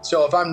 So if I'm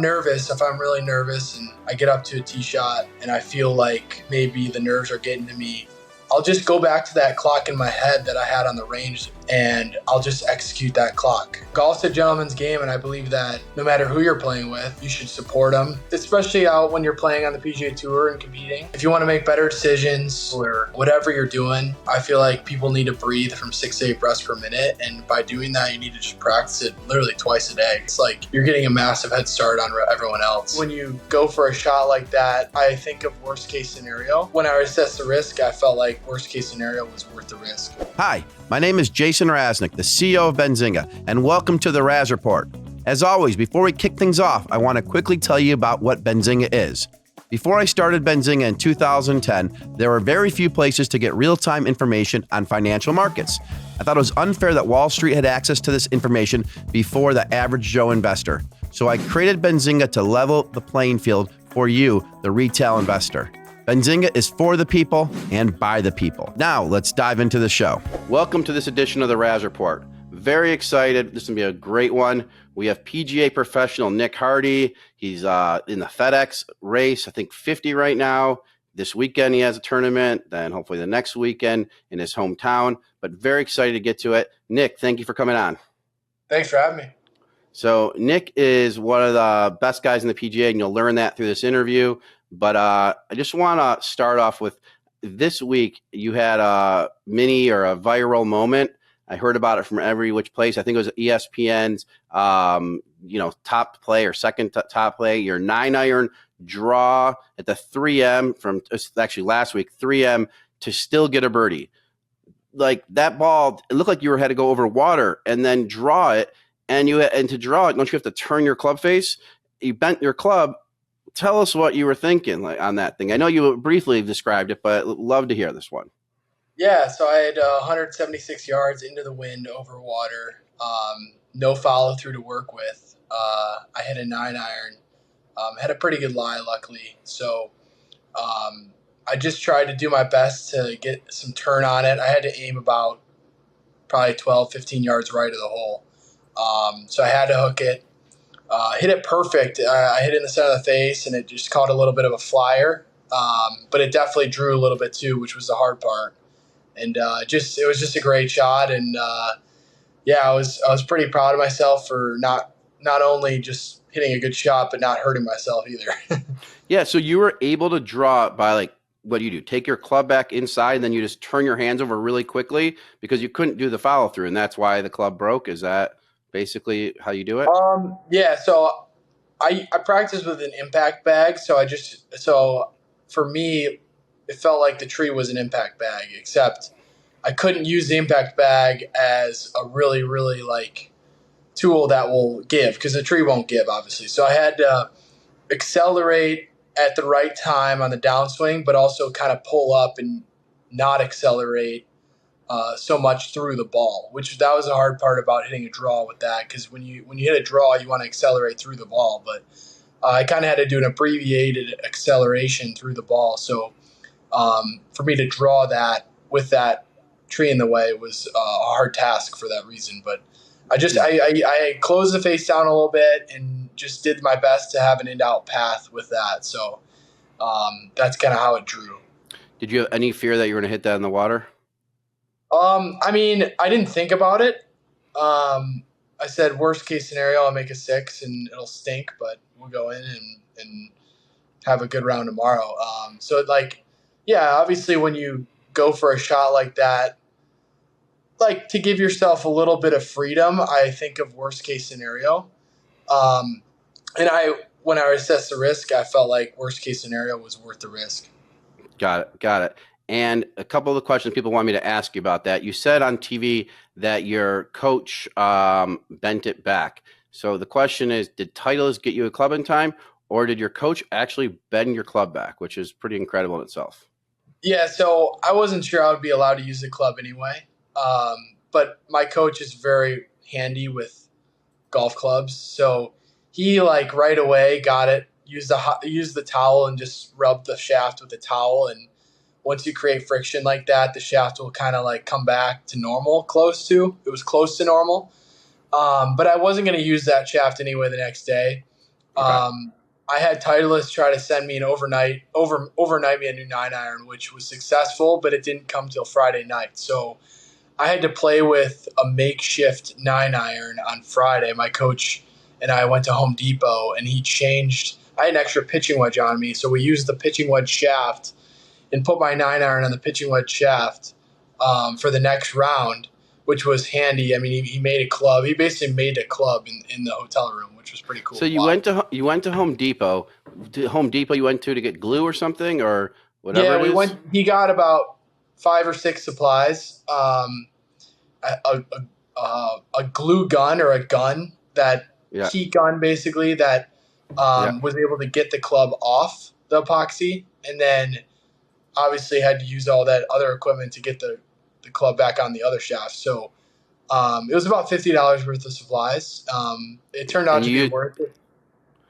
really nervous and I get up to a tee shot and I feel like maybe the nerves are getting to me, I'll just go back to that clock in my head that I had on the range and I'll just execute that clock. Golf's a gentleman's game, and I believe that no matter who you're playing with, you should support them, especially out when you're playing on the PGA Tour and competing. If you want to make better decisions or whatever you're doing, I feel like people need to breathe from 6 to 8 breaths per minute, and by doing that, you need to just practice it literally twice a day. It's like you're getting a massive head start on everyone else. When you go for a shot like that, I think of worst case scenario. When I assessed the risk, I felt like worst case scenario was worth the risk. Hi, my name is Jason Raznick, the CEO of Benzinga, and welcome to the Raz Report. As always, before we kick things off, I want to quickly tell you about what Benzinga is. Before I started Benzinga in 2010, there were very few places to get real-time information on financial markets. I thought it was unfair that Wall Street had access to this information before the average Joe investor. So I created Benzinga to level the playing field for you, the retail investor. Benzinga is for the people and by the people. Now, let's dive into the show. Welcome to this edition of the Raz Report. Very excited. This is going to be a great one. We have PGA professional Nick Hardy. He's in the FedEx race, I think 50 right now. This weekend he has a tournament, then hopefully the next weekend in his hometown. But very excited to get to it. Nick, thank you for coming on. Thanks for having me. So Nick is one of the best guys in the PGA, and you'll learn that through this interview. But I just want to start off with this week. You had a mini or a viral moment. I heard about it from every which place. I think it was ESPN's, top play or second top play. Your 9-iron draw at the 3M from actually last week, 3M to still get a birdie. Like that ball, it looked like you had to go over water and then draw it. And to draw it, don't you have to turn your club face? You bent your club. Tell us what you were thinking on that thing. I know you briefly described it, but I'd love to hear this one. Yeah, so I had 176 yards into the wind over water, no follow through to work with. I hit a 9-iron, had a pretty good lie, luckily. So I just tried to do my best to get some turn on it. I had to aim about probably 12, 15 yards right of the hole. So I had to hook it. Hit it perfect. I hit it in the center of the face, and it just caught a little bit of a flyer. But it definitely drew a little bit too, which was the hard part. And it was just a great shot. And I was pretty proud of myself for not only just hitting a good shot, but not hurting myself either. Yeah. So you were able to draw it by what do you do? Take your club back inside, and then you just turn your hands over really quickly because you couldn't do the follow through, and that's why the club broke. Is that basically how you do it? Yeah. So I practice with an impact bag. So for me, it felt like the tree was an impact bag, except I couldn't use the impact bag as a really, really tool that will give, because the tree won't give, obviously. So I had to accelerate at the right time on the downswing, but also kind of pull up and not accelerate so much through the ball, that was the hard part about hitting a draw with that, because when you hit a draw, you want to accelerate through the ball, but I kind of had to do an abbreviated acceleration through the ball. So for me to draw that with that tree in the way was a hard task for that reason. But I closed the face down a little bit and just did my best to have an in-out path with that. So that's kind of how it drew. Did you have any fear that you were going to hit that in the water? I didn't think about it. I said worst case scenario, I'll make a 6 and it'll stink, but we'll go in and have a good round tomorrow. Obviously when you go for a shot like that, to give yourself a little bit of freedom, I think of worst case scenario. When I assessed the risk, I felt like worst case scenario was worth the risk. Got it. And a couple of the questions people want me to ask you about that. You said on TV that your coach bent it back. So the question is, did Titleist get you a club in time, or did your coach actually bend your club back, which is pretty incredible in itself? Yeah, so I wasn't sure I would be allowed to use the club anyway. But my coach is very handy with golf clubs. So he right away got it, used the towel and just rubbed the shaft with the towel, and once you create friction like that, the shaft will kind of come back to normal, close to normal. But I wasn't going to use that shaft anyway the next day. Okay. I had Titleist try to send me an overnight me a new 9-iron, which was successful, but it didn't come till Friday night. So I had to play with a makeshift 9-iron on Friday. My coach and I went to Home Depot, and he changed. I had an extra pitching wedge on me, so we used the pitching wedge shaft and put my 9-iron on the pitching wedge shaft for the next round, which was handy. I mean, he made a club. He basically made a club in the hotel room, which was pretty cool So to watch. you went to Home Depot. To Home Depot you went to get glue or something or whatever Yeah, it we is? went. He got about 5 or 6 supplies. A, a glue gun or a gun that Yeah. heat gun basically that Yeah. was able to get the club off the epoxy, and then obviously had to use all that other equipment to get the club back on the other shaft. So it was about $50 worth of supplies. It turned out And to be you worth it.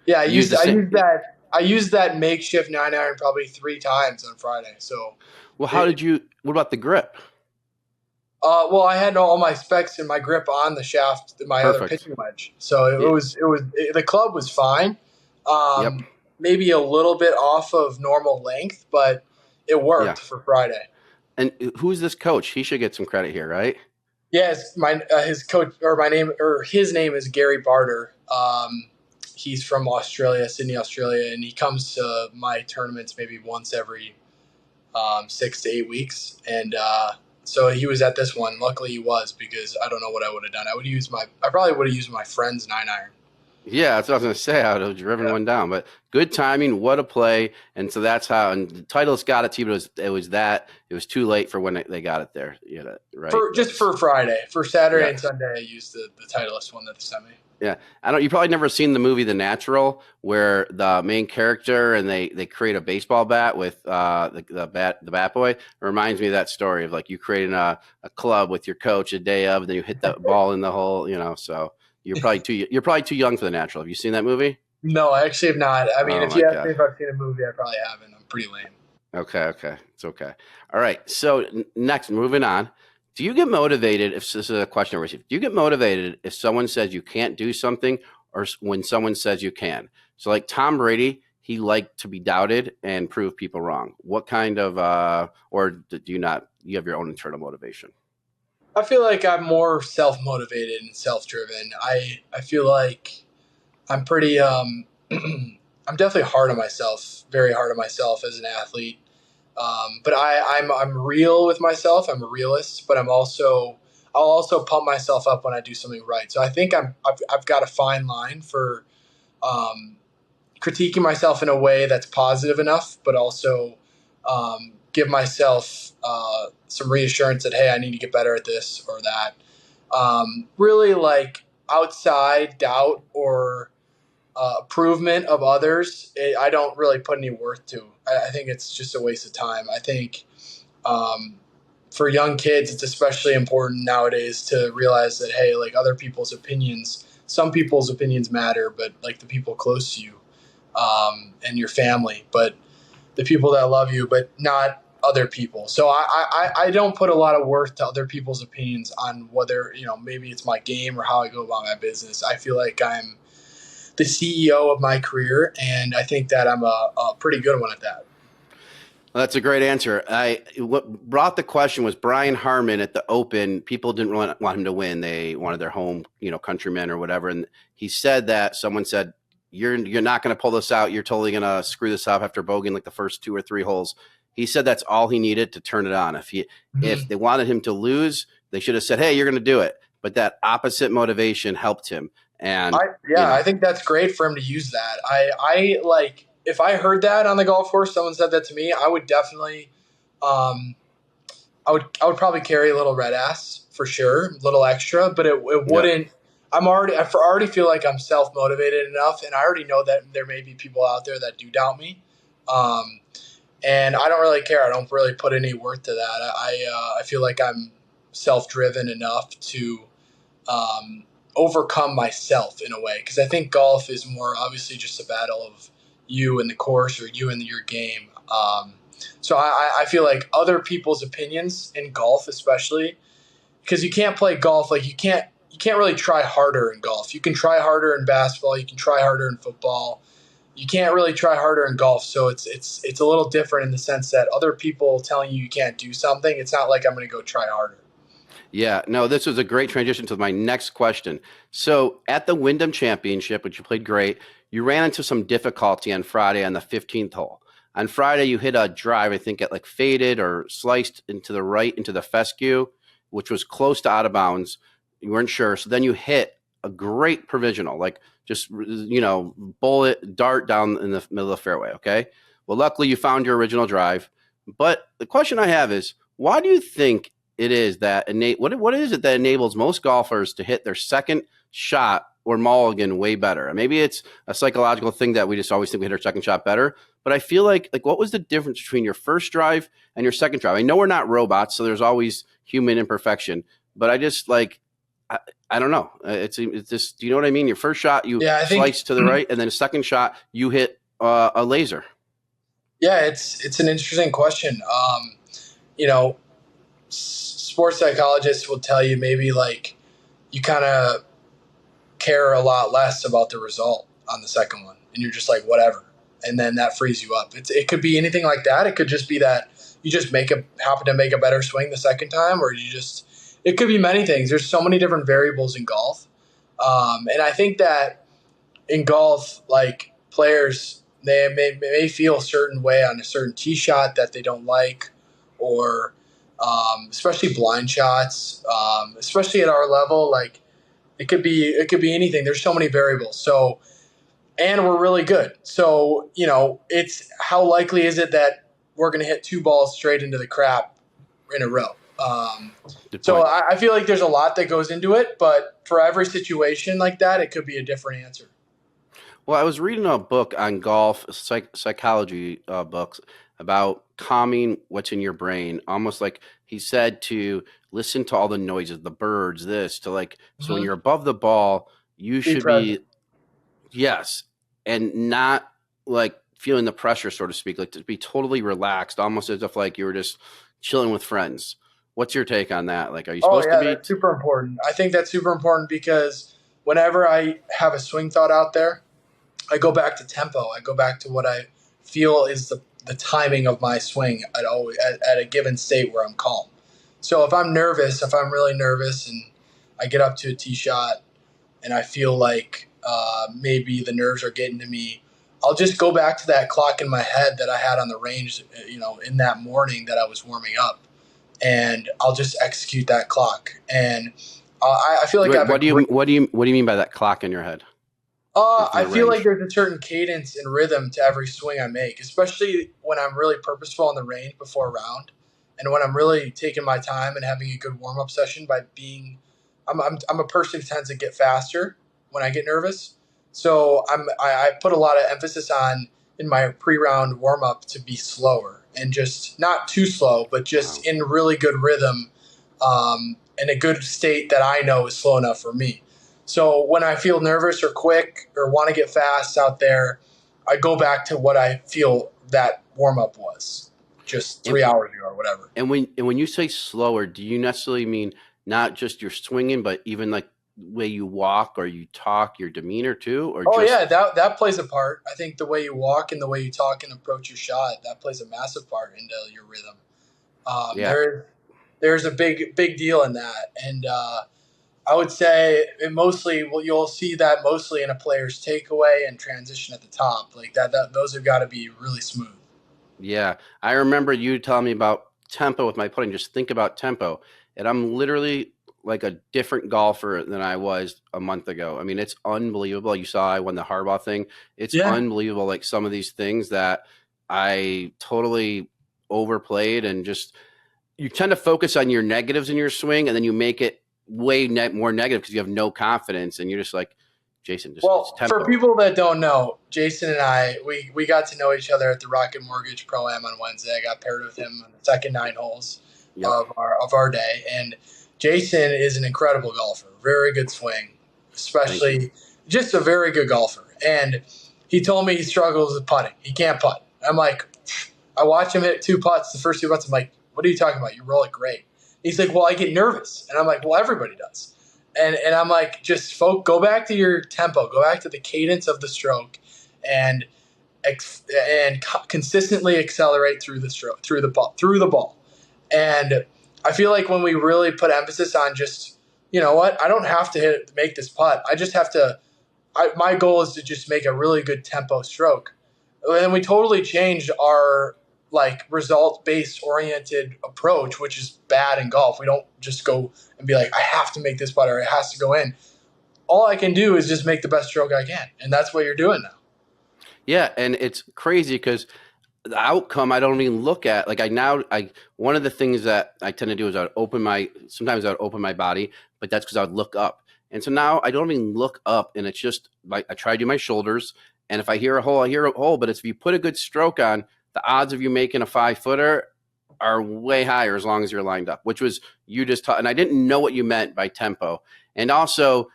Yeah, you used the same. I used that makeshift 9-iron probably 3 times on Friday. So Well, it, what about the grip? well, I had all my specs and my grip on the shaft, my other Perfect. pitching wedge. So Yeah. the club was fine. Yep. Maybe a little bit off of normal length, but it Yeah. worked for Friday. And who's this coach? He should get some credit here, right? Yes, his coach or his name is Gary Barter. He's from Australia, Sydney, Australia, and he comes to my tournaments maybe once every 6 to 8 weeks. And so he was at this one. Luckily, he was, because I don't know what I would have done. I probably would have used my friend's 9-iron. Yeah, that's what I was going to say. I would have driven Yeah. one down, but good timing. What a play! And so that's how. And the Titleist got it to you, but it was too late for when they got it there. Yeah, right. For Friday, for Saturday Yeah. and Sunday, I used the Titleist one that they sent me. Yeah, I don't. You probably never seen the movie The Natural, where the main character and they create a baseball bat with the bat boy. It reminds me of that story of like you creating a club with your coach a day of, and then you hit the ball in the hole. So you're probably too young for The Natural. Have you seen that movie? No, I actually have not. I mean, Oh if my you ask me god. if I've seen a movie, I probably haven't. I'm pretty lame. Okay, it's okay. All right. So next, moving on. Do you get motivated if this is a question I received? Do you get motivated if someone says you can't do something, or when someone says you can? So, like Tom Brady, he liked to be doubted and prove people wrong. What kind of, or do you not? You have your own internal motivation. I feel like I'm more self motivated and self driven. I feel like I'm pretty I'm definitely hard on myself, very hard on myself as an athlete. But I'm real with myself. I'm a realist, but I'll also pump myself up when I do something right. So I think I've got a fine line for um, critiquing myself in a way that's positive enough, but also give myself some reassurance that, hey, I need to get better at this or that. Really, like outside doubt or improvement of others, I don't really put any worth to. I think it's just a waste of time. I think um, for young kids, it's especially important nowadays to realize that, hey, like some people's opinions matter, but like the people close to you and your family, but the people that love you, but not other people. So I don't put a lot of worth to other people's opinions on whether, maybe it's my game or how I go about my business. I feel like I'm the CEO of my career, and I think that I'm a pretty good one at that. Well, that's a great answer. What brought the question was Brian Harmon at the Open. People didn't want him to win; they wanted their home, countrymen or whatever. And he said that someone said, "You're not going to pull this out. You're totally going to screw this up after bogeying like the first 2 or 3 holes." He said that's all he needed to turn it on. If they wanted him to lose, they should have said, "Hey, you're going to do it." But that opposite motivation helped him. And I think that's great for him to use that. I like, if I heard that on the golf course, someone said that to me, I would definitely, um, I would probably carry a little red ass for sure, a little extra, but it yeah, wouldn't. I already feel like I'm self motivated enough, and I already know that there may be people out there that do doubt me, um, and I don't really care. I don't really put any worth to that. I feel like I'm self driven enough to overcome myself in a way, because I think golf is more obviously just a battle of you and the course or you and your game. So I feel like other people's opinions in golf, especially because you can't play golf, like you can't you can't really try harder in golf. You can try harder in basketball. You can try harder in football. You can't really try harder in golf. So it's a little different in the sense that other people telling you can't do something, it's not like I'm going to go try harder. Yeah, no, this was a great transition to my next question. So at the Wyndham Championship, which you played great, you ran into some difficulty on Friday on the 15th hole. On Friday, you hit a drive, I think it like faded or sliced into the right into the fescue, which was close to out of bounds. You weren't sure. So then you hit a great provisional, like just, bullet dart down in the middle of the fairway. Okay. Well, luckily you found your original drive. But the question I have is, why do you think it is that what is it that enables most golfers to hit their second shot or mulligan way better? Maybe it's a psychological thing that we just always think we hit our second shot better. But I feel like what was the difference between your first drive and your second drive? I know we're not robots, so there's always human imperfection. But I just I don't know. It's just, do you know what I mean? Your first shot, you slice to the right, and then a second shot, you hit a laser. Yeah, it's an interesting question. Sports psychologists will tell you maybe like you kind of care a lot less about the result on the second one, and you're just like whatever, and then that frees you up. It could be anything like that. It could just be that you just happen to make a better swing the second time, or it could be many things. There's so many different variables in golf, and I think that in golf, like players, they may feel a certain way on a certain tee shot that they don't like, or especially blind shots, especially at our level, like it could be anything. There's so many variables. So, and we're really good. So, it's how likely is it that we're going to hit two balls straight into the crap in a row? So I feel like there's a lot that goes into it, but for every situation like that, it could be a different answer. Well, I was reading a book on golf, psychology books about calming what's in your brain. Almost like he said to listen to all the noises, the birds, so when you're above the ball, you should be, yes, and not like feeling the pressure, so to speak, like to be totally relaxed, almost as if like you were just chilling with friends. What's your take on that? Like, are you supposed to be? That's super important. I think that's super important because whenever I have a swing thought out there, I go back to tempo. I go back to what I feel is the timing of my swing at a given state where I'm calm. So if I'm really nervous and I get up to a tee shot and I feel like maybe the nerves are getting to me, I'll just go back to that clock in my head that I had on the range, in that morning that I was warming up, and I'll just execute that clock. And I feel like what do you mean by that clock in your head? I feel like there's a certain cadence and rhythm to every swing I make, especially when I'm really purposeful on the range before a round, and when I'm really taking my time and having a good warm up session by being. I'm a person who tends to get faster when I get nervous, so I put a lot of emphasis on in my pre-round warm up to be slower and just not too slow, but just in really good rhythm, in a good state that I know is slow enough for me. So when I feel nervous or quick or want to get fast out there, I go back to what I feel that warm-up was just 3 hours ago or whatever. And when you say slower, do you necessarily mean not just your swinging, but even like the way you walk or you talk, your demeanor too? Or yeah, that plays a part. I think the way you walk and the way you talk and approach your shot, that plays a massive part into your rhythm. There's a big deal in that. And I would say you'll see that mostly in a player's takeaway and transition at the top. Like that those have got to be really smooth. Yeah. I remember you telling me about tempo with my putting. Just think about tempo. And I'm literally like a different golfer than I was a month ago. I mean, it's unbelievable. You saw I won the Harbaugh thing. It's unbelievable. Like some of these things that I totally overplayed, and just you tend to focus on your negatives in your swing, and then you make it way more negative because you have no confidence, and you're just like, Jason, for people that don't know, Jason and I, we got to know each other at the Rocket Mortgage Pro-Am on Wednesday. I got paired with him on the second 9 holes of our day, and Jason is an incredible golfer, very good swing, especially just a very good golfer. And he told me he struggles with putting. He can't putt. I'm like, I watch him hit 2 putts, the first 2 putts. I'm like, what are you talking about? You roll it great. He's like, well, I get nervous. And I'm like, well, everybody does. and I'm like, just go back to your tempo, go back to the cadence of the stroke, and consistently accelerate through the stroke, through the ball. And I feel like when we really put emphasis on just, you know what, I don't have to make this putt. I just have to. My goal is to just make a really good tempo stroke. And we totally changed our like result based oriented approach, which is bad in golf. We don't just go and be like, I have to make this putt or it has to go in. All I can do is just make the best stroke I can, and that's what you're doing now. Yeah, and it's crazy because the outcome I don't even look at. Like one of the things that I tend to do is sometimes I would open my body, but that's because I would look up. And so now I don't even look up, and it's just like I try to do my shoulders. And if I hear a hole, I hear a hole. But if you put a good stroke on, the odds of you making a 5-footer are way higher as long as you're lined up, which was you just taught. And I didn't know what you meant by tempo. And also,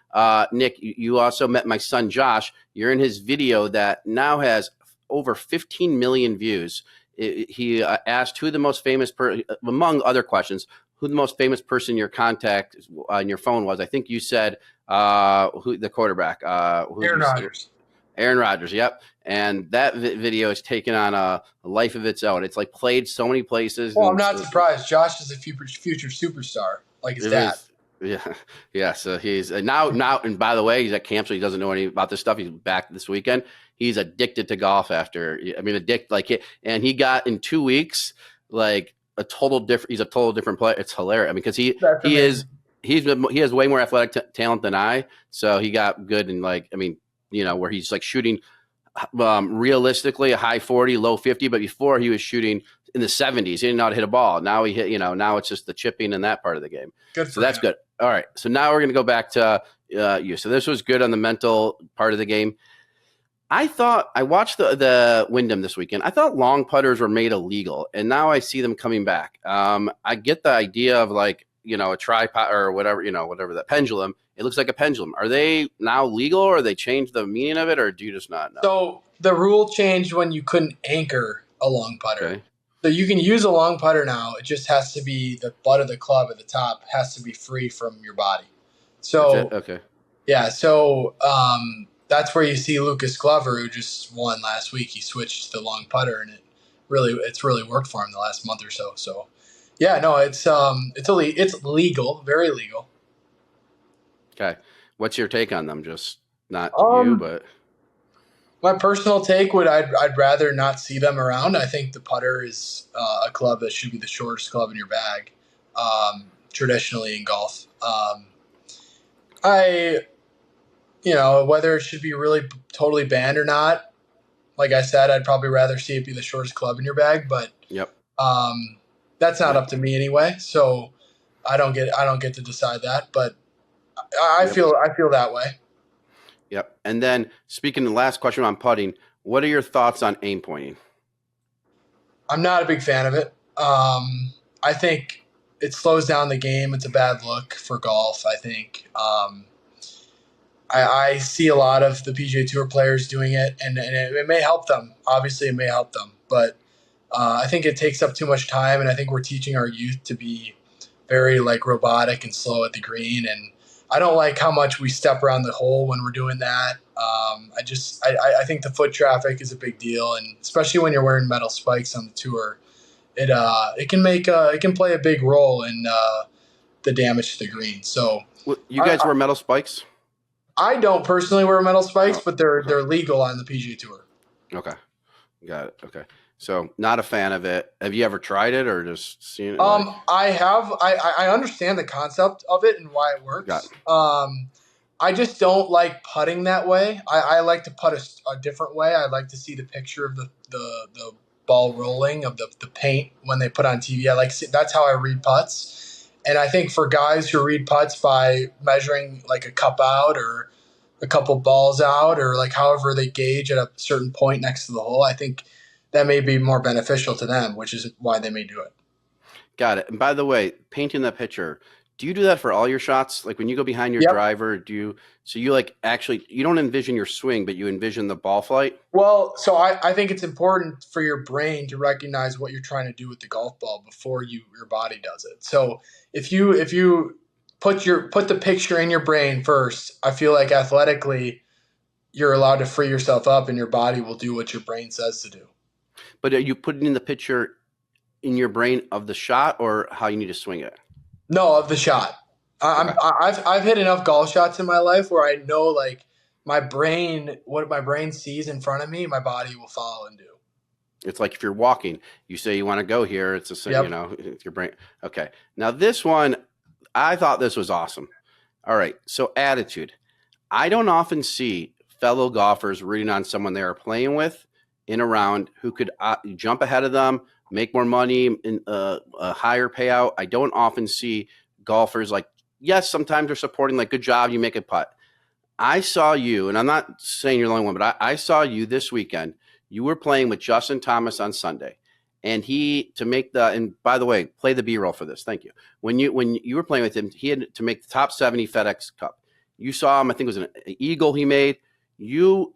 Nick, you also met my son, Josh. You're in his video that now has over 15 million views. He asked who the most famous among other questions, who the most famous person in your contact on your phone was. I think you said who the quarterback. Aaron Rodgers. Aaron Rodgers, yep. And that video is taken on a life of its own. It's like played so many places. Well, I'm not surprised. Josh is a future superstar, like his dad. Yeah. So he's now, and by the way, he's at camp, so he doesn't know any about this stuff. He's back this weekend. He's addicted to golf and he got in 2 weeks, like he's a total different player. It's hilarious. I mean, because he has way more athletic talent than I. So he got good and where he's like shooting realistically a high 40, low 50, but before he was shooting in the 70s. He didn't know how to hit a ball. Now now it's just the chipping and that part of the game. So that's good. All right. So now we're going to go back to you. So this was good on the mental part of the game. I watched the Wyndham this weekend. I thought long putters were made illegal, and now I see them coming back. I get the idea of a tripod or whatever, whatever, that pendulum. It looks like a pendulum. Are they now legal, or they changed the meaning of it, or do you just not know? So the rule changed when you couldn't anchor a long putter. Okay. So you can use a long putter now. It just has to be the butt of the club at the top has to be free from your body. So okay. Yeah. So that's where you see Lucas Glover, who just won last week. He switched to the long putter, and it's really worked for him the last month or so. So yeah, no, it's legal, very legal. Okay. What's your take on them? Just not you, but my personal take I'd rather not see them around. I think the putter is a club that should be the shortest club in your bag, traditionally in golf. Whether it should be really totally banned or not, like I said, I'd probably rather see it be the shortest club in your bag. But yep. That's not up to me anyway. So I don't get to decide that. But I feel that way. Yep. And then speaking the last question on putting, what are your thoughts on aim pointing? I'm not a big fan of it. I think it slows down the game. It's a bad look for golf, I think. I see a lot of the PGA Tour players doing it, and it may help them. Obviously, it may help them. But I think it takes up too much time, and I think we're teaching our youth to be very robotic and slow at the green, and I don't like how much we step around the hole when we're doing that. I think the foot traffic is a big deal, and especially when you're wearing metal spikes on the tour, it can play a big role in the damage to the green. So you guys wear metal spikes? I don't personally wear metal spikes, but they're legal on the PGA Tour. Okay, got it. Okay. So not a fan of it. Have you ever tried it or just seen it? I have. I understand the concept of it and why it works. Got it. I just don't like putting that way. I like to putt a different way. I like to see the picture of the ball rolling of the paint when they put on TV. That's how I read putts. And I think for guys who read putts by measuring a cup out or a couple balls out or however they gauge at a certain point next to the hole, I think that may be more beneficial to them, which is why they may do it. Got it. And by the way, painting the picture, do you do that for all your shots? Like when you go behind your driver, you don't envision your swing, but you envision the ball flight? Well, so I think it's important for your brain to recognize what you're trying to do with the golf ball before your body does it. So if you put the picture in your brain first. I feel like athletically, you're allowed to free yourself up, and your body will do what your brain says to do. But are you putting in the picture in your brain of the shot or how you need to swing it? No, of the shot. Okay. I've hit enough golf shots in my life where I know like what my brain sees in front of me, my body will follow and do. It's like if you're walking, you say you want to go here. It's the same, Yep. it's your brain. Okay. Now this one, I thought this was awesome. All right. So attitude. I don't often see fellow golfers rooting on someone they are playing with in a round who could jump ahead of them, make more money, in a higher payout. I don't often see golfers like, yes, sometimes they're supporting, like, good job, you make a putt. I saw you, and I'm not saying you're the only one, but I saw you this weekend. You were playing with Justin Thomas on Sunday, and and by the way, play the B-roll for this. Thank you. When you were playing with him, he had to make the top 70 FedEx Cup. You saw him, I think it was an eagle he made. You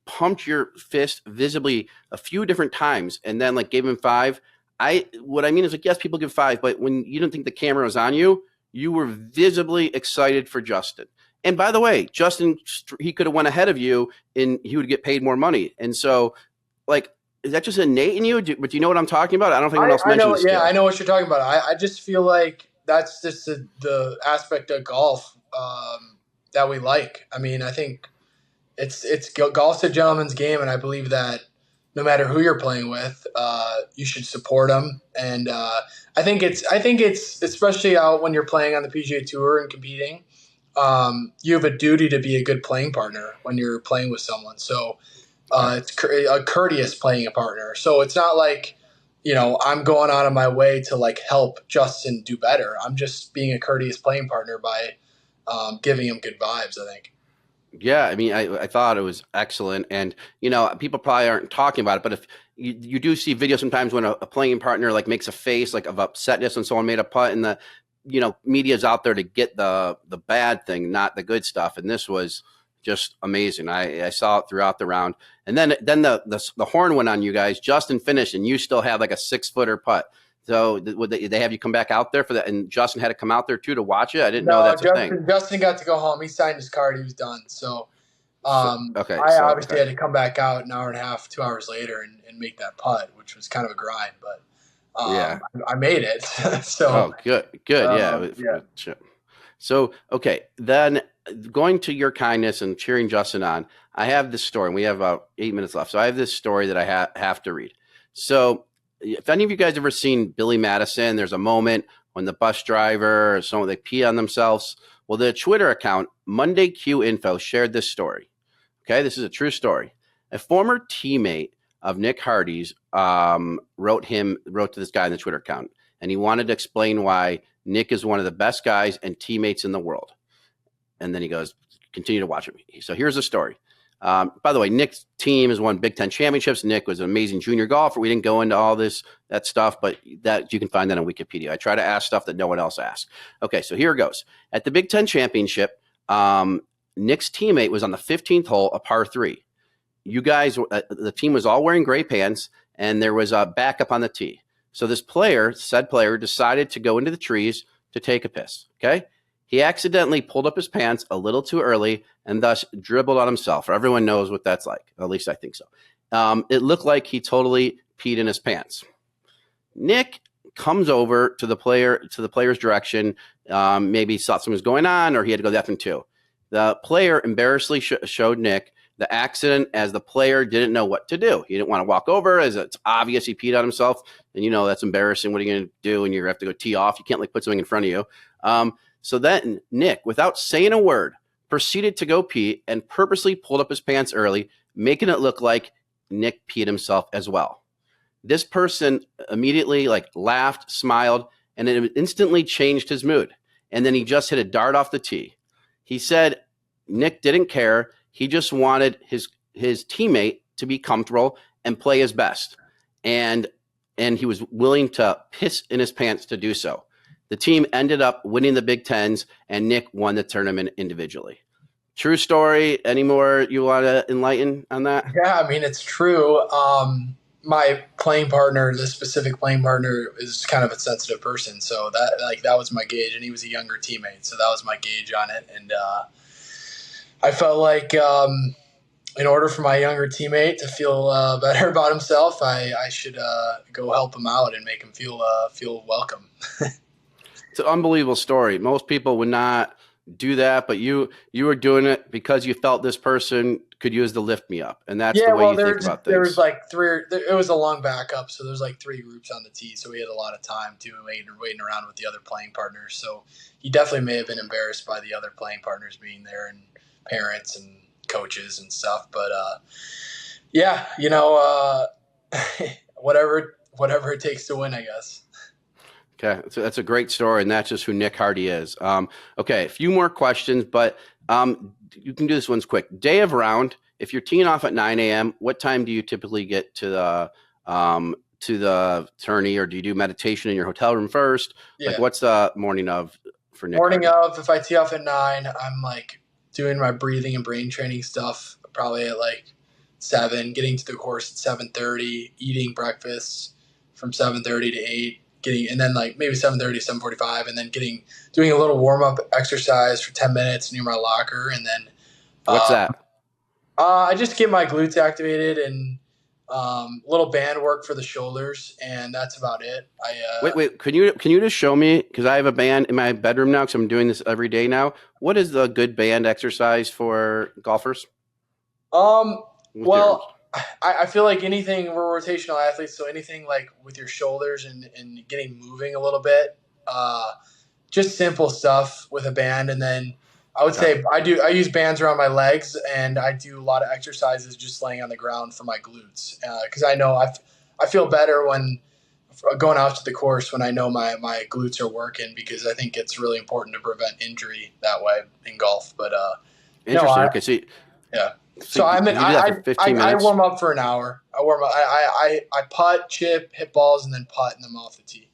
pumped your fist visibly a few different times and then like gave him 5. What I mean is, like, yes, people give 5, but when you didn't think the camera was on you, you were visibly excited for Justin. And by the way, Justin, he could have went ahead of you and he would get paid more money. And so, like, is that just innate in you? But do you know what I'm talking about? I don't think anyone else mentioned this. Yeah, I know what you're talking about. I just feel like that's just the aspect of golf that we like. I mean, I think golf's a gentleman's game, and I believe that no matter who you're playing with, you should support them. And I think it's especially out when you're playing on the PGA Tour and competing. You have a duty to be a good playing partner when you're playing with someone. So it's a courteous playing a partner. So it's not like, I'm going out of my way to like help Justin do better. I'm just being a courteous playing partner by giving him good vibes, I think. Yeah, I mean, I thought it was excellent. And, people probably aren't talking about it, but if you do see videos sometimes when a playing partner like makes a face like of upsetness when someone made a putt, and the media's out there to get the bad thing, not the good stuff. And this was just amazing. I saw it throughout the round. And then the horn went on you guys. Justin finished, and you still have like a 6-footer putt. So would they have you come back out there for that? And Justin had to come out there too to watch it. I didn't know that's a thing. Justin got to go home. He signed his card. He was done. So, I obviously had to come back out an hour and a half, 2 hours later and make that putt, which was kind of a grind, but yeah, I made it. So, good. Yeah. So, okay. Then going to your kindness and cheering Justin on, I have this story, and we have about 8 minutes left. So I have this story that I have to read. So if any of you guys ever seen Billy Madison, there's a moment when the bus driver or someone, they pee on themselves. Well, the Twitter account Monday Q Info shared this story. Okay, this is a true story. A former teammate of Nick Hardy's wrote to this guy in the Twitter account, and he wanted to explain why Nick is one of the best guys and teammates in the world. And then he goes, continue to watch it. So here's the story. By the way, Nick's team has won Big Ten championships. Nick was an amazing junior golfer. We didn't go into all that stuff, but that you can find that on Wikipedia. I try to ask stuff that no one else asks. Okay, so here it goes. At the Big Ten championship, Nick's teammate was on the 15th hole, a par 3. You guys, the team was all wearing gray pants, and there was a backup on the tee. So this said player, decided to go into the trees to take a piss. Okay. He accidentally pulled up his pants a little too early and thus dribbled on himself. Everyone knows what that's like. At least I think so. It looked like he totally peed in his pants. Nick comes over to the player's direction. Maybe he thought something was going on, or he had to go to the bathroom too. The player embarrassingly showed Nick the accident, as the player didn't know what to do. He didn't want to walk over, as it's obvious he peed on himself. And that's embarrassing. What are you going to do when you have to go tee off? You can't like put something in front of you. So then Nick, without saying a word, proceeded to go pee and purposely pulled up his pants early, making it look like Nick peed himself as well. This person immediately laughed, smiled, and it instantly changed his mood. And then he just hit a dart off the tee. He said Nick didn't care. He just wanted his teammate to be comfortable and play his best. And he was willing to piss in his pants to do so. The team ended up winning the Big Tens, and Nick won the tournament individually. True story. Any more you want to enlighten on that? Yeah, I mean, it's true. my playing partner, this specific playing partner, is kind of a sensitive person, so that was my gauge, and he was a younger teammate, so that was my gauge on it, and I felt like in order for my younger teammate to feel better about himself, I should go help him out and make him feel welcome. It's an unbelievable story. Most people would not do that, but you were doing it because you felt this person could use the lift me up, and that's the way you think about things. There was like it was a long backup, so there's like 3 groups on the tee, so we had a lot of time too, waiting around with the other playing partners. So he definitely may have been embarrassed by the other playing partners being there and parents and coaches and stuff, but yeah, whatever it takes to win, I guess. Okay, so that's a great story, and that's just who Nick Hardy is. Okay, a few more questions, but you can do this one's quick. Day of round, if you're teeing off at 9 a.m., what time do you typically get to the tourney, or do you do meditation in your hotel room first? Yeah. Like, what's the morning of for Nick Morning Hardy? of, if I tee off at 9, I'm like doing my breathing and brain training stuff probably at like 7, getting to the course at 7:30, eating breakfast from 7:30 to 8. And then like maybe 7:30, 7:45, and then doing a little warm up exercise for 10 minutes near my locker, and then what's that? I just get my glutes activated and little band work for the shoulders, and that's about it. Wait, can you just show me, because I have a band in my bedroom now, because I'm doing this every day now. What is the good band exercise for golfers? Well, I feel like anything, we're rotational athletes, so anything like with your shoulders and getting moving a little bit, just simple stuff with a band. And then I would say I use bands around my legs, and I do a lot of exercises just laying on the ground for my glutes, because I know I feel better when going out to the course when I know my glutes are working, because I think it's really important to prevent injury that way in golf. But interesting. Okay, so yeah. So I warm up for an hour. I putt, chip, hit balls, and then putt, and then I'm off the tee.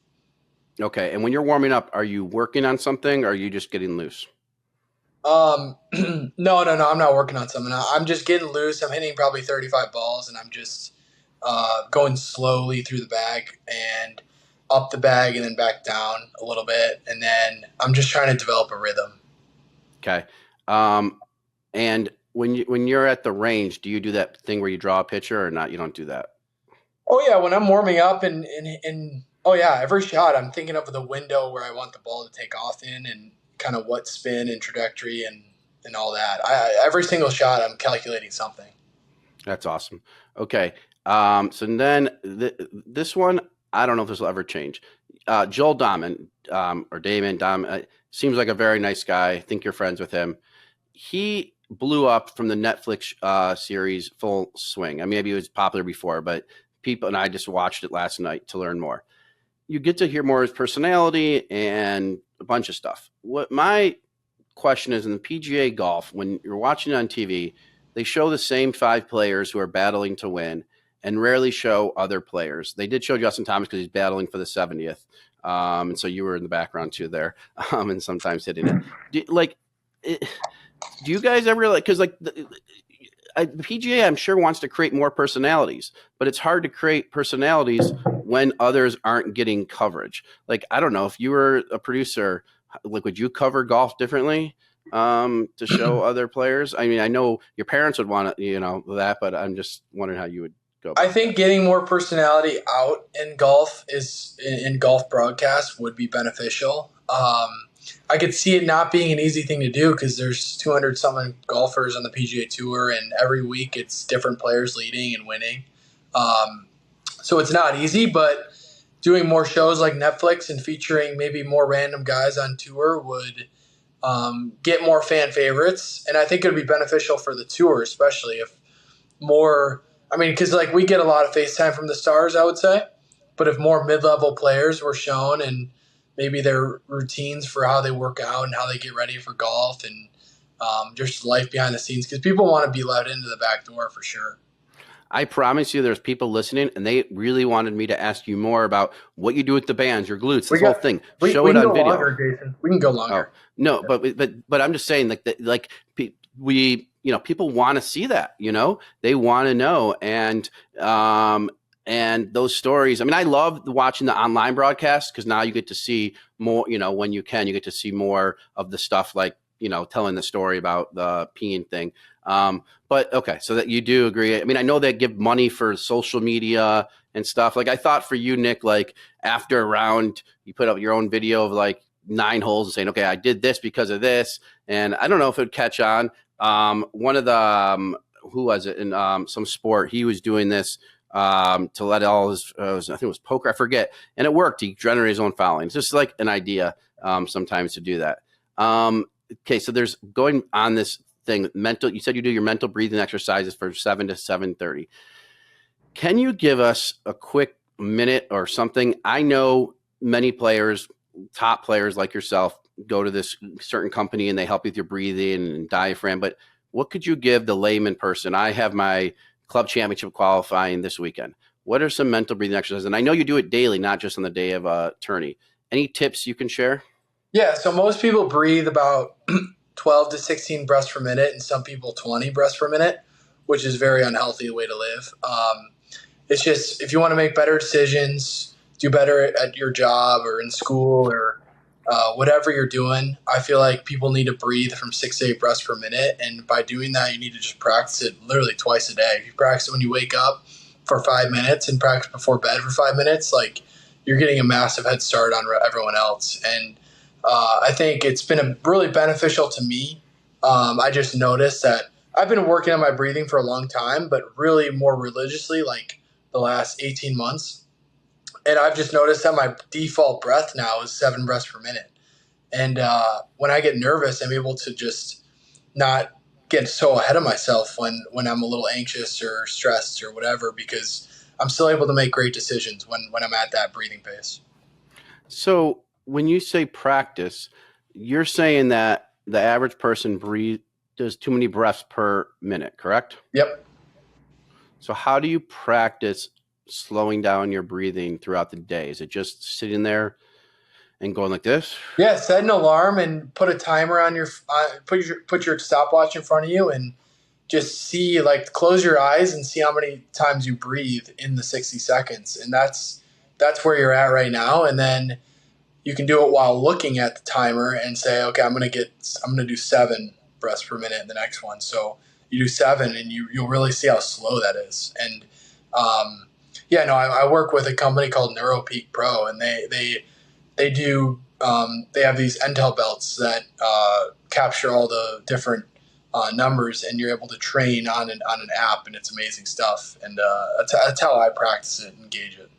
Okay, and when you're warming up, are you working on something, or are you just getting loose? No, I'm not working on something. I'm just getting loose. I'm hitting probably 35 balls, and I'm just going slowly through the bag and up the bag and then back down a little bit, and then I'm just trying to develop a rhythm. Okay, and when you're at the range, do you do that thing where you draw a picture or not? You don't do that. Oh yeah, when I'm warming up and oh yeah, every shot I'm thinking of the window where I want the ball to take off in, and kind of what spin and trajectory and all that. Every single shot I'm calculating something. That's awesome. Okay, so then this one, I don't know if this will ever change. Joel Dahman, or Damon Dahman, seems like a very nice guy. I think you're friends with him. He blew up from the Netflix series Full Swing. I mean, maybe it was popular before, but people, and I just watched it last night to learn more. You get to hear more of his personality and a bunch of stuff. What my question is, in the PGA golf, when you're watching it on TV, they show the same 5 players who are battling to win and rarely show other players. They did show Justin Thomas because he's battling for the 70th. And so you were in the background too there, and sometimes hitting it. Do you guys ever because the PGA, I'm sure, wants to create more personalities, but it's hard to create personalities when others aren't getting coverage. Like, I don't know, if you were a producer, like, would you cover golf differently to show other players? I mean, I know your parents would want to, that, but I'm just wondering how you would go about I think getting more personality out in golf in golf broadcast would be beneficial. I could see it not being an easy thing to do, because there's 200-something golfers on the PGA Tour, and every week it's different players leading and winning. So it's not easy, but doing more shows like Netflix and featuring maybe more random guys on tour would get more fan favorites. And I think it would be beneficial for the tour, especially if more – I mean, because like we get a lot of FaceTime from the stars, I would say. But if more mid-level players were shown, and maybe their routines for how they work out and how they get ready for golf, and just life behind the scenes, because people want to be let into the back door for sure. I promise you there's people listening, and they really wanted me to ask you more about what you do with the bands, your glutes, this whole thing. Show it on video. Longer, Jason. We can go longer. Oh, no, yeah. but I'm just saying, people want to see that, they want to know. And And those stories, I mean, I love watching the online broadcast because now you get to see more, when you get to see more of the stuff like, telling the story about the peeing thing. But okay, so that you do agree. I mean, I know they give money for social media and stuff. Like I thought for you, Nick, like after a round, you put up your own video of like 9 holes and saying, okay, I did this because of this. And I don't know if it would catch on. One of the, who was it in some sport, he was doing this to let all his, I think it was poker, I forget. And it worked. He generated his own following. It's just like an idea sometimes to do that. Okay, so there's going on this thing, mental, you said you do your mental breathing exercises for 7 to 7:30. Can you give us a quick minute or something? I know many players, top players like yourself, go to this certain company and they help you with your breathing and diaphragm, but what could you give the layman person? I have my club championship qualifying this weekend. What are some mental breathing exercises? And I know you do it daily, not just on the day of a tourney. Any tips you can share? Yeah, so most people breathe about 12 to 16 breaths per minute, and some people 20 breaths per minute, which is a very unhealthy way to live. It's just if you want to make better decisions, do better at your job or in school or whatever you're doing, I feel like people need to breathe from 6 to 8 breaths per minute. And by doing that, you need to just practice it literally twice a day. If you practice it when you wake up for 5 minutes and practice before bed for 5 minutes, like you're getting a massive head start on everyone else. And I think it's been really beneficial to me. I just noticed that I've been working on my breathing for a long time, but really more religiously, like the last 18 months. And I've just noticed that my default breath now is 7 breaths per minute. And when I get nervous, I'm able to just not get so ahead of myself when I'm a little anxious or stressed or whatever, because I'm still able to make great decisions when I'm at that breathing pace. So when you say practice, you're saying that the average person does too many breaths per minute, correct? Yep. So how do you practice slowing down your breathing throughout the day? Is it just sitting there and going like this? Yeah, set an alarm and put a timer on your put your stopwatch in front of you and just see, like, close your eyes and see how many times you breathe in the 60 seconds, and that's where you're at right now. And then you can do it while looking at the timer and say, okay, I'm gonna do 7 breaths per minute in the next one. So you do 7, and you'll really see how slow that is. And yeah, no, I work with a company called NeuroPeak Pro, and they do they have these Intel belts that capture all the different numbers, and you're able to train on an app, and it's amazing stuff. And that's how I practice it and gauge it.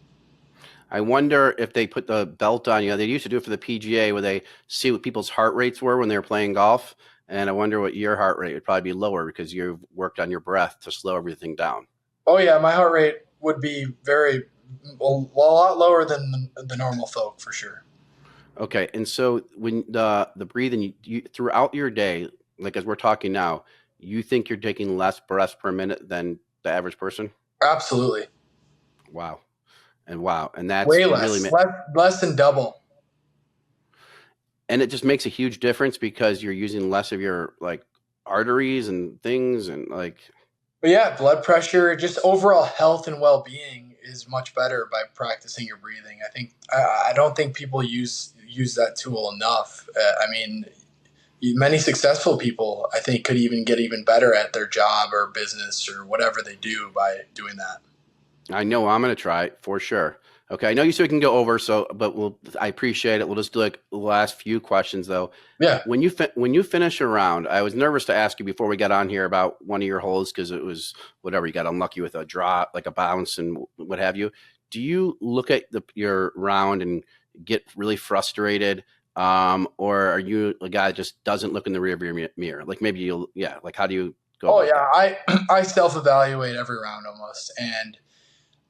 I wonder if they put the belt on you. They used to do it for the PGA where they see what people's heart rates were when they were playing golf. And I wonder what your heart rate would probably be lower because you've worked on your breath to slow everything down. Oh yeah, my heart rate would be a lot lower than the normal folk for sure. Okay. And so when the breathing, you throughout your day, like as we're talking now, you think you're taking less breaths per minute than the average person? Absolutely. Wow. And that's Way really, less than double. and it just makes a huge difference because you're using less of your like arteries and things and like. But yeah, blood pressure, just overall health and well-being is much better by practicing your breathing. I don't think people use that tool enough. I mean, many successful people, I think, could even get even better at their job or business or whatever they do by doing that. I know I'm going to try it for sure. Okay. I know you said we can go over, but I appreciate it. We'll just do like the last few questions though. Yeah. When you finish a round, I was nervous to ask you before we got on here about one of your holes because it was whatever, you got unlucky with a draw, like a bounce and what have you. Do you look at your round and get really frustrated? Or are you a guy that just doesn't look in the rearview mirror? Like maybe like how do you go? Oh yeah. I self-evaluate every round almost. And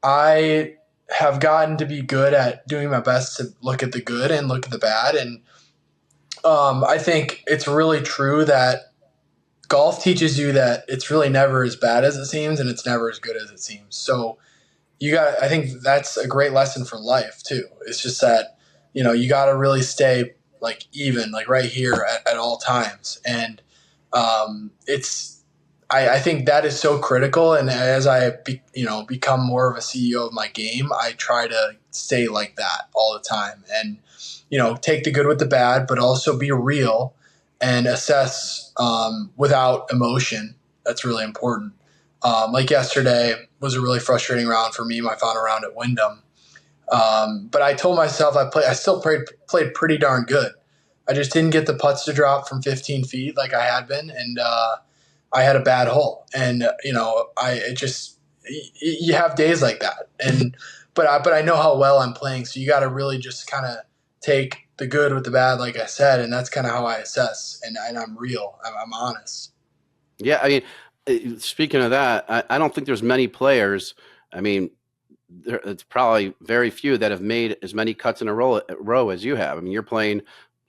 I have gotten to be good at doing my best to look at the good and look at the bad. And I think it's really true that golf teaches you that it's really never as bad as it seems and it's never as good as it seems. So I think that's a great lesson for life too. It's just that, you got to really stay like even, like right here at all times. And I think that is so critical. And as I become more of a CEO of my game, I try to stay like that all the time, and take the good with the bad, but also be real and assess without emotion. That's really important. Like yesterday was a really frustrating round for me, my final round at Wyndham. But I told myself I still played pretty darn good. I just didn't get the putts to drop from 15 feet like I had been, and I had a bad hole. And you have days like that, and but I know how well I'm playing, so you got to really just kind of take the good with the bad, like I said, and that's kind of how I assess, and I'm real. I'm honest. Yeah, I mean, speaking of that, I don't think there's many players. I mean, it's probably very few that have made as many cuts in a row as you have. I mean, you're playing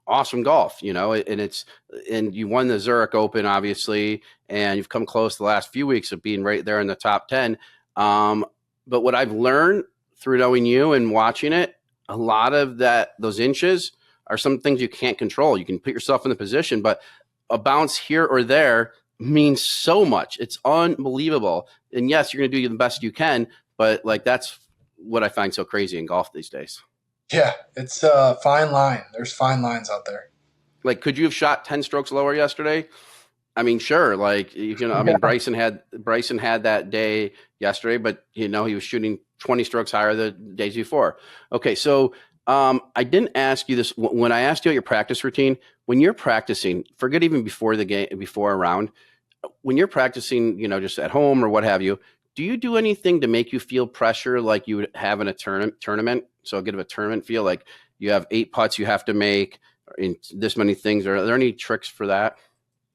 awesome golf, and you won the Zurich Open, obviously, and you've come close the last few weeks of being right there in the top 10. But what I've learned through knowing you and watching it, a lot of those inches are some things you can't control. You can put yourself in the position, but a bounce here or there means so much. It's unbelievable. And yes, you're going to do the best you can, but that's what I find so crazy in golf these days. Yeah, it's a fine line. There's fine lines out there. Could you have shot 10 strokes lower yesterday? I mean, sure. I mean, Bryson had that day yesterday, but he was shooting 20 strokes higher the days before. Okay. So, I didn't ask you this when I asked you about your practice routine. When you're practicing, forget even before the game, before a round, when you're practicing, just at home or what have you, do you do anything to make you feel pressure like you would have in a tournament? So a bit of a tournament feel, like you have 8 putts you have to make in this many things. Are there any tricks for that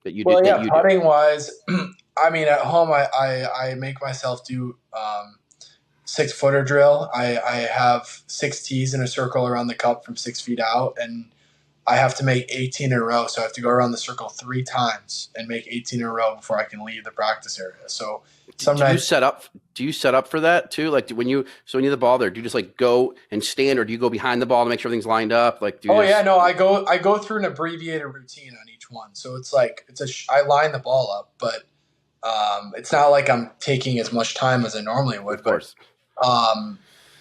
you do? Well, yeah, That you putting wise, I mean, at home, I make myself do 6-footer drill. I have 6 tees in a circle around the cup from 6 feet out, and I have to make 18 in a row. So I have to go around the circle 3 times and make 18 in a row before I can leave the practice area. So sometimes do you set up for that too? Like when you have the ball there, do you just go and stand, or do you go behind the ball to make sure everything's lined up? yeah, no, I go through an abbreviated routine on each one. So it's I line the ball up, but it's not like I'm taking as much time as I normally would. Of course. But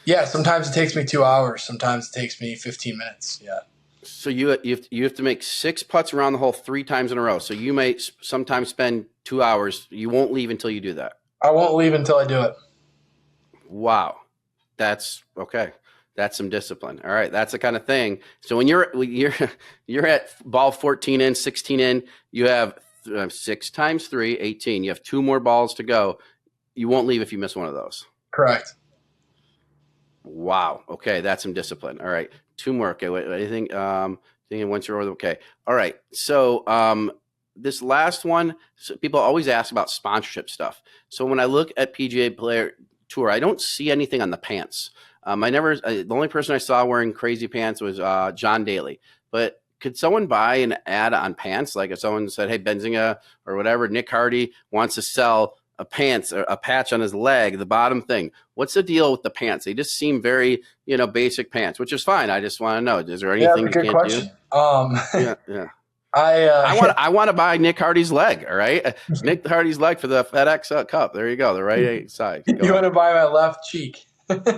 yeah, sometimes it takes me 2 hours. Sometimes it takes me 15 minutes. Yeah. So you have to make 6 putts around the hole 3 times in a row. So you may sometimes spend 2 hours. You won't leave until you do that. I won't leave until I do it. Wow. That's okay. That's some discipline. All right. That's the kind of thing. So when you're at ball 14 in, 16 in, you have 6 times 3, 18. You have 2 more balls to go. You won't leave if you miss one of those. Correct. Wow. Okay. That's some discipline. All right. 2 more. Okay. Wait, anything, once you're over. Okay. All right. So, this last one, so people always ask about sponsorship stuff. So when I look at PGA Player Tour, I don't see anything on the pants. The only person I saw wearing crazy pants was John Daly. But could someone buy an ad on pants? Like if someone said, "Hey, Benzinga or whatever, Nick Hardy wants to sell a pants or a patch on his leg, the bottom thing. What's the deal with the pants? They just seem very, basic pants, which is fine. I just want to know, is there anything you can't question. do? Yeah. I want to buy Nick Hardy's leg. All right, Nick Hardy's leg for the FedEx Cup. There you go, the right side. You want to buy my left cheek?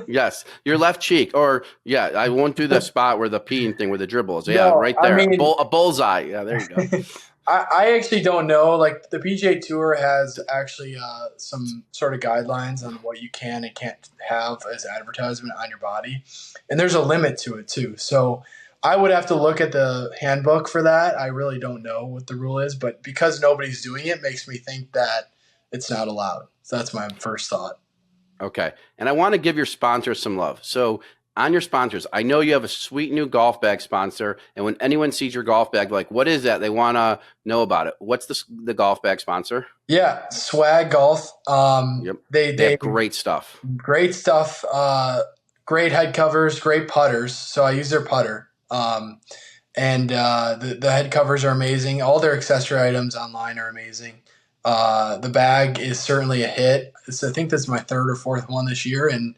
Yes, your left cheek, or I won't do the spot where the peeing thing where the dribble is. Yeah, no, right there, a bullseye. Yeah, there you go. I actually don't know. Like the PGA Tour has actually some sort of guidelines on what you can and can't have as advertisement on your body, and there's a limit to it too. So I would have to look at the handbook for that. I really don't know what the rule is, but because nobody's doing it, makes me think that it's not allowed. So that's my first thought. Okay. And I want to give your sponsors some love. So on your sponsors, I know you have a sweet new golf bag sponsor. And when anyone sees your golf bag, like, what is that? They want to know about it. What's the golf bag sponsor? Yeah, Swag Golf. Yep. They have great stuff. Great stuff. Great head covers, great putters. So I use their putter. And the head covers are amazing. All their accessory items online are amazing. The bag is certainly a hit. I think that's my 3rd or 4th one this year, and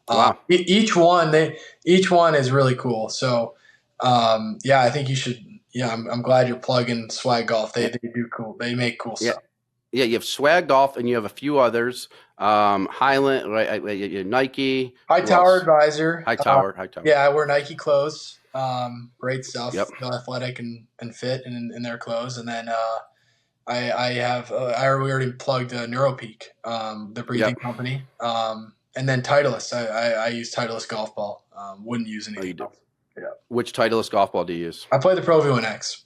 wow. each one is really cool. So I think you should. Yeah, I'm glad you're plugging Swag Golf. They do cool. They make cool stuff. Yeah, you have Swag Golf and you have a few others. Highland, right? Nike. High Who Tower else? Advisor. High Tower. High Tower. Yeah, I wear Nike clothes. Great stuff. Yep. Feel athletic and fit in their clothes. And then I have we already plugged NeuroPeak, the breathing Yep. company. And then Titleist. I use Titleist golf ball. Wouldn't use Oh, you anything do. else. Yeah. Which Titleist golf ball do you use? I play the Pro V1X.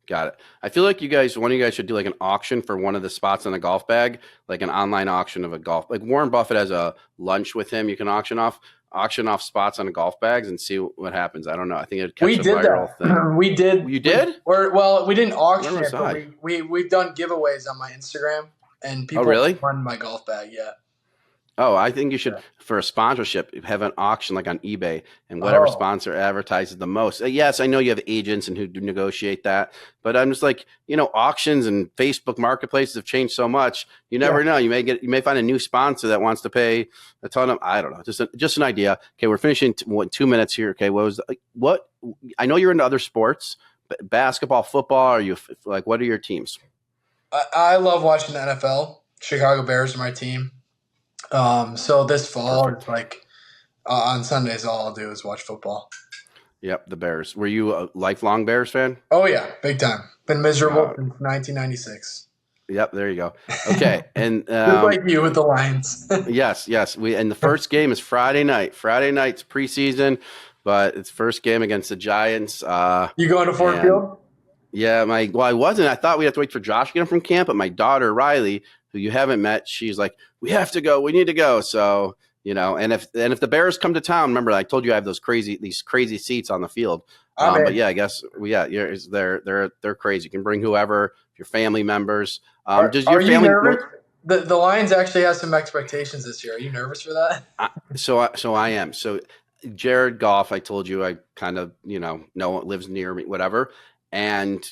Got it. I feel like one of you guys should do like an auction for one of the spots on the golf bag, like an online auction of a golf. Like Warren Buffett has a lunch with him. You can auction off spots on golf bags and see what happens. I don't know. I think it'd catch We a did viral that. thing. We did. You did? We didn't auction Where was it, but I? we've done giveaways on my Instagram, and Oh, people really? won my golf bag. Yeah. Oh, I think you should, Yeah. for a sponsorship, have an auction like on eBay and whatever Oh. sponsor advertises the most. Yes, I know you have agents and who do negotiate that, but I'm just like, auctions and Facebook marketplaces have changed so much. You never know. You may find a new sponsor that wants to pay a ton of, I don't know, just an idea. Okay, we're finishing 2 minutes here. Okay, what? I know you're into other sports, but basketball, football. Are you like, what are your teams? I love watching the NFL. Chicago Bears are my team. So this fall, Perfect. it's like on Sundays, all I'll do is watch football. Yep, the Bears. Were you a lifelong Bears fan? Oh yeah, big time. Been miserable since 1996. Yep, there you go. Okay, and Just like you with the Lions. yes. And the first game is Friday night. Friday night's preseason, but it's first game against the Giants. You going to Ford Field? Yeah, I wasn't. I thought we'd have to wait for Josh to get him from camp, but my daughter Riley, who you haven't met, she's like, we have to go. We need to go. So, and if the Bears come to town, remember I told you I have these crazy seats on the field. But yeah, I guess they're crazy. You can bring whoever, your family members. Does your family? You nervous? The Lions actually have some expectations this year. Are you nervous for that? So I am. So Jared Goff, I told you, I kind of know lives near me, whatever. And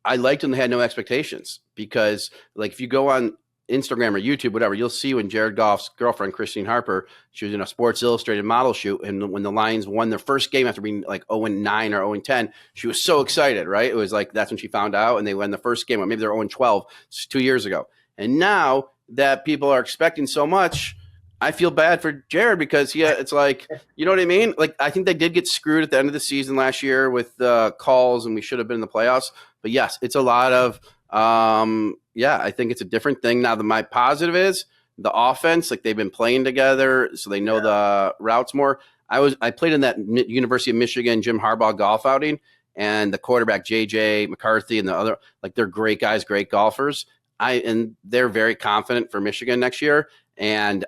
I liked when they had no expectations because, like, if you go on Instagram or YouTube, whatever, you'll see when Jared Goff's girlfriend, Christine Harper, she was in a Sports Illustrated model shoot. And when the Lions won their first game after being like 0-9 or 0-10, she was so excited, right? It was like that's when she found out and they won the first game. Or maybe they're 0-12. It's 2 years ago. And now that people are expecting so much, I feel bad for Jared because it's like, you know what I mean? Like, I think they did get screwed at the end of the season last year with calls and we should have been in the playoffs. But yes, it's a lot of, I think it's a different thing. Now, my positive is the offense, like they've been playing together, so they know the routes more. I played in that University of Michigan Jim Harbaugh golf outing, and the quarterback, JJ McCarthy, and the other, like they're great guys, great golfers. And they're very confident for Michigan next year. And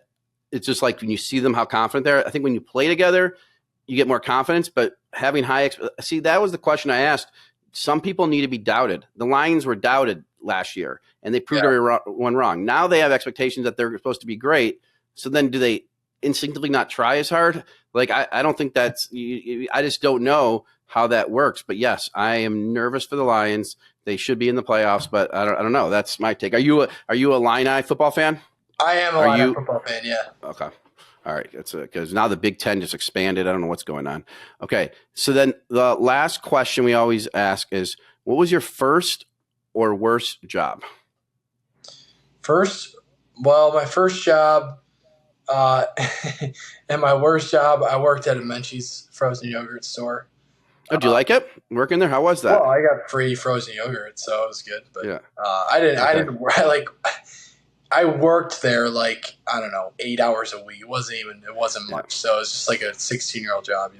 it's just like when you see them, how confident they're. I think when you play together, you get more confidence. But having see, that was the question I asked. Some people need to be doubted. The Lions were doubted last year, and they proved everyone wrong. Now they have expectations that they're supposed to be great. So then, do they instinctively not try as hard? Like I don't think that's. I just don't know how that works. But yes, I am nervous for the Lions. They should be in the playoffs, but I don't know. That's my take. Are you a Illini football fan? I am a Illini football fan, yeah. Okay. All right. That's because now the Big Ten just expanded. I don't know what's going on. Okay. So then the last question we always ask is, what was your first or worst job? My first job and my worst job, I worked at a Menchie's frozen yogurt store. Oh, do you like it? Working there? How was that? Well, I got free frozen yogurt, so it was good. But yeah. I worked there like, I don't know, 8 hours a week. It wasn't much. So it was just like a 16-year-old job,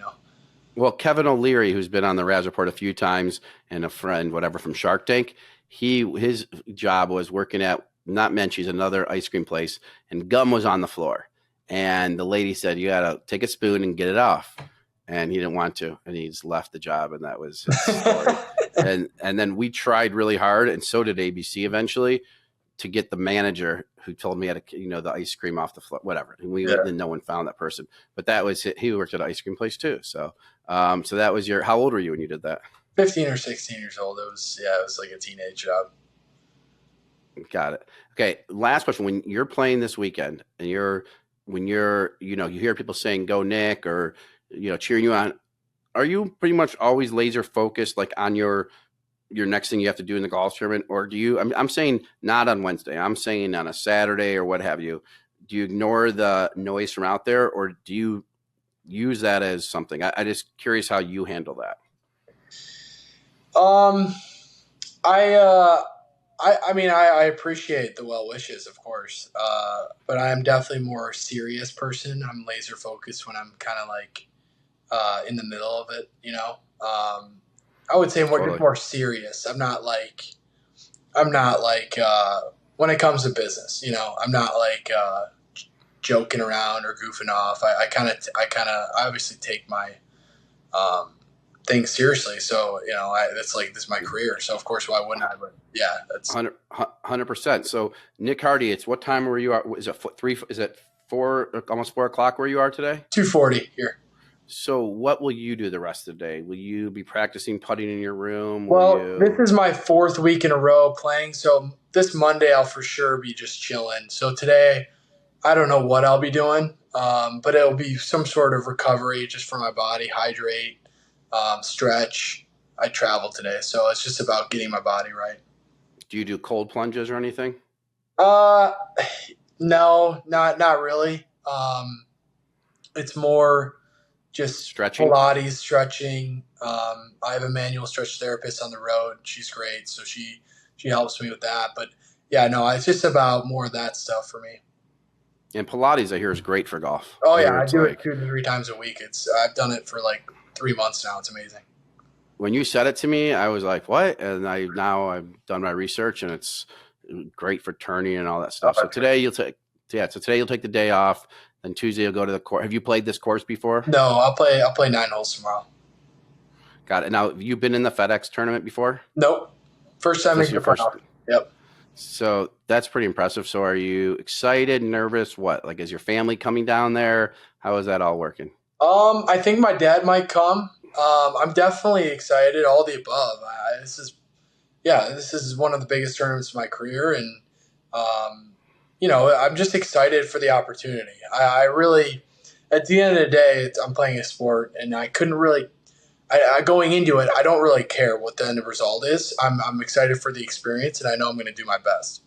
Well, Kevin O'Leary, who's been on the Raz Report a few times, and a friend, whatever, from Shark Tank, his job was working at, not Menchie's, another ice cream place, and gum was on the floor. And the lady said, you got to take a spoon and get it off. And he didn't want to, and he just left the job, and that was his story. and then we tried really hard, and so did ABC eventually, to get the manager who told me how to, the ice cream off the floor, whatever. And no one found that person. But that was it. He worked at an ice cream place too. So, so that was how old were you when you did that? 15 or 16 years old. It was like a teenage job. Got it. Okay. Last question. When you're playing this weekend and you hear people saying, go Nick, or, cheering you on, are you pretty much always laser focused, like on your your next thing you have to do in the golf tournament, or do you? I'm saying not on Wednesday. I'm saying on a Saturday or what have you. Do you ignore the noise from out there, or do you use that as something? I just curious how you handle that. I appreciate the well wishes, of course, but I am definitely more a serious person. I'm laser focused when I'm kind of like in the middle of it, I would say Totally. just more serious. I'm not like when it comes to business, I'm not like joking around or goofing off. I obviously take my things seriously. So, it's like, this is my career. So of course, why wouldn't I? But yeah, that's 100%. So Nick Hardy, it's what time were you? Is it 3? Is it 4? Almost 4 o'clock where you are today? 2:40 here. So what will you do the rest of the day? Will you be practicing putting in your room? This is my 4th week in a row playing. So this Monday, I'll for sure be just chilling. So today, I don't know what I'll be doing, but it'll be some sort of recovery just for my body, hydrate, stretch. I traveled today, so it's just about getting my body right. Do you do cold plunges or anything? No, not really. It's more just stretching, Pilates, stretching. I have a manual stretch therapist on the road. She's great, so she helps me with that. But yeah, no, it's just about more of that stuff for me. And Pilates, I hear, is great for golf. Oh yeah, I do it 2 to 3 times a week. I've done it for like 3 months now. It's amazing. When you said it to me, I was like, "What?" And I've done my research, and it's great for turning and all that stuff. So today you'll take the day off. Then Tuesday you'll go to the course. Have you played this course before? No, I'll play 9 holes tomorrow. Got it. Now, have you been in the FedEx tournament before? Nope. First time. Your first. Yep. So that's pretty impressive. So are you excited, nervous? What? Like, is your family coming down there? How is that all working? I think my dad might come. I'm definitely excited. All the above. This is one of the biggest tournaments of my career, and I'm just excited for the opportunity. I really, at the end of the day, I'm playing a sport, and I couldn't really. Going into it, I don't really care what the end result is. I'm excited for the experience, and I know I'm going to do my best.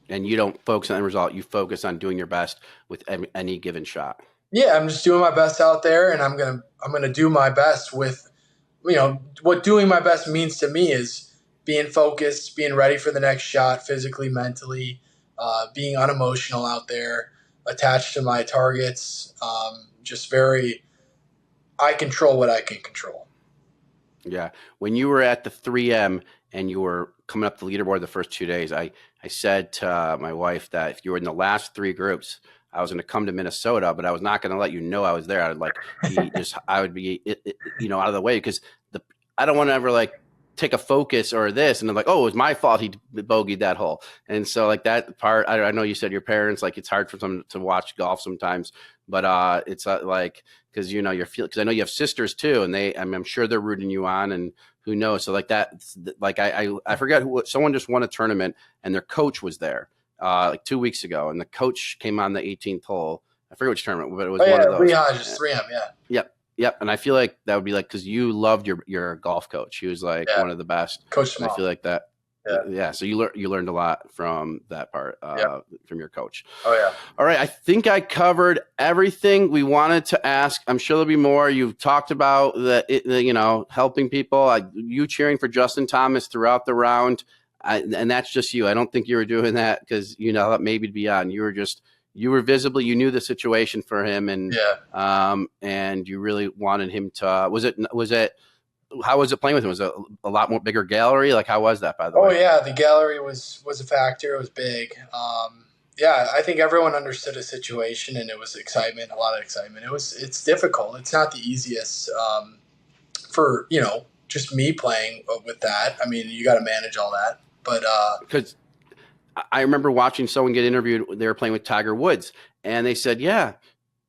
And you don't focus on the result; you focus on doing your best with any given shot. Yeah, I'm just doing my best out there, and I'm gonna do my best with, what doing my best means to me is being focused, being ready for the next shot, physically, mentally, being unemotional out there, attached to my targets, just very. I control what I can control. Yeah. When you were at the 3M and you were coming up the leaderboard the first 2 days, I said to my wife that if you were in the last 3 groups, I was going to come to Minnesota, but I was not going to let you know I was there. I would be out of the way because I don't want to ever take a focus or this. And they're like, oh, it was my fault. He bogeyed that hole. And so that part, I know you said your parents, it's hard for them to watch golf sometimes, but it's because because I know you have sisters too, and I'm sure they're rooting you on, and who knows. So I forget someone just won a tournament and their coach was there 2 weeks ago, and the coach came on the 18th hole. I forget which tournament, but it was one of those. Yeah, just 3M, yeah. Yep. And I feel like that would be because you loved your golf coach. He was one of the best. Coach Small. I feel like that. Yeah. So you learned a lot from that part from your coach. Oh yeah. All right. I think I covered everything we wanted to ask. I'm sure there'll be more. You've talked about helping people. You cheering for Justin Thomas throughout the round, and that's just you. I don't think you were doing that because maybe to be on. You were visible. You knew the situation for him, and and you really wanted him to. Was it? How was it playing with him? Was it a lot more bigger gallery? How was that, by the way? Oh yeah, the gallery was a factor. It was big. I think everyone understood the situation, and it was excitement, a lot of excitement. It's difficult. It's not the easiest for just me playing with that. I mean, you got to manage all that, but because I remember watching someone get interviewed. They were playing with Tiger Woods, and they said, "Yeah,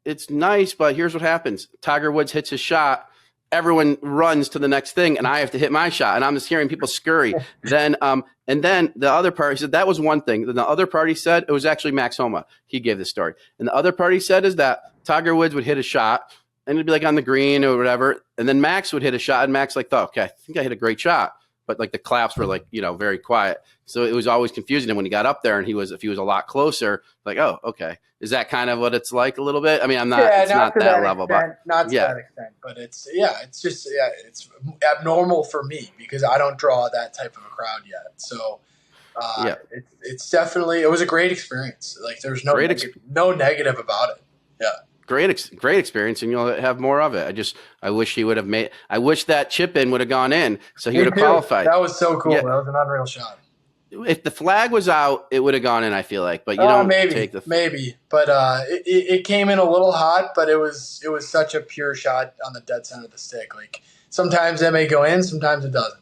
it's nice, but here's what happens: Tiger Woods hits his shot." Everyone runs to the next thing, and I have to hit my shot, and I'm just hearing people scurry. Then the other party said that was one thing. Then the other party said it was actually Max Homa. He gave the story, and the other party said is that Tiger Woods would hit a shot, and it'd be on the green or whatever, and then Max would hit a shot, and Max thought, okay, I think I hit a great shot, but like the claps were like, very quiet. So it was always confusing. And when he got up there and if he was a lot closer, like, oh, okay. Is that kind of what it's like a little bit? I mean, it's not that level, but not to that extent, but it's just, it's abnormal for me because I don't draw that type of a crowd yet. So, it's definitely, it was a great experience. Like there's no negative about it. Yeah. Great experience, and you'll have more of it. I wish he would have I wish that chip in would have gone in, so he would have qualified. That was so cool. Yeah. That was an unreal shot. If the flag was out, it would have gone in, I feel like, but you don't take the maybe. But it came in a little hot, but it was such a pure shot on the dead center of the stick. Like sometimes it may go in, sometimes it doesn't.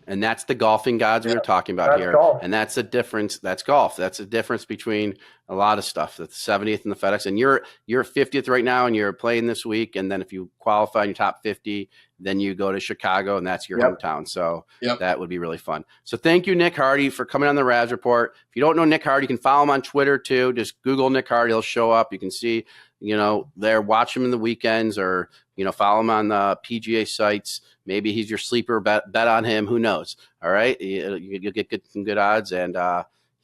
And that's the golfing gods we're talking about here. Golf. And that's the difference. That's golf. That's the difference between a lot of stuff. The 70th and the FedEx. And you're 50th right now, and you're playing this week. And then if you qualify in your top 50, then you go to Chicago, and that's your hometown. So that would be really fun. So thank you, Nick Hardy, for coming on the Raz Report. If you don't know Nick Hardy, you can follow him on Twitter too. Just Google Nick Hardy. He'll show up. You can see, there, watch him in the weekends, or, follow him on the PGA sites. Maybe he's your sleeper. Bet on him. Who knows? All right. You'll get some good odds, and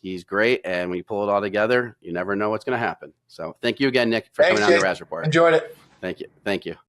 he's great. And when you pull it all together, you never know what's going to happen. So thank you again, Nick, for coming on the Raz Report. Enjoyed it. Thank you.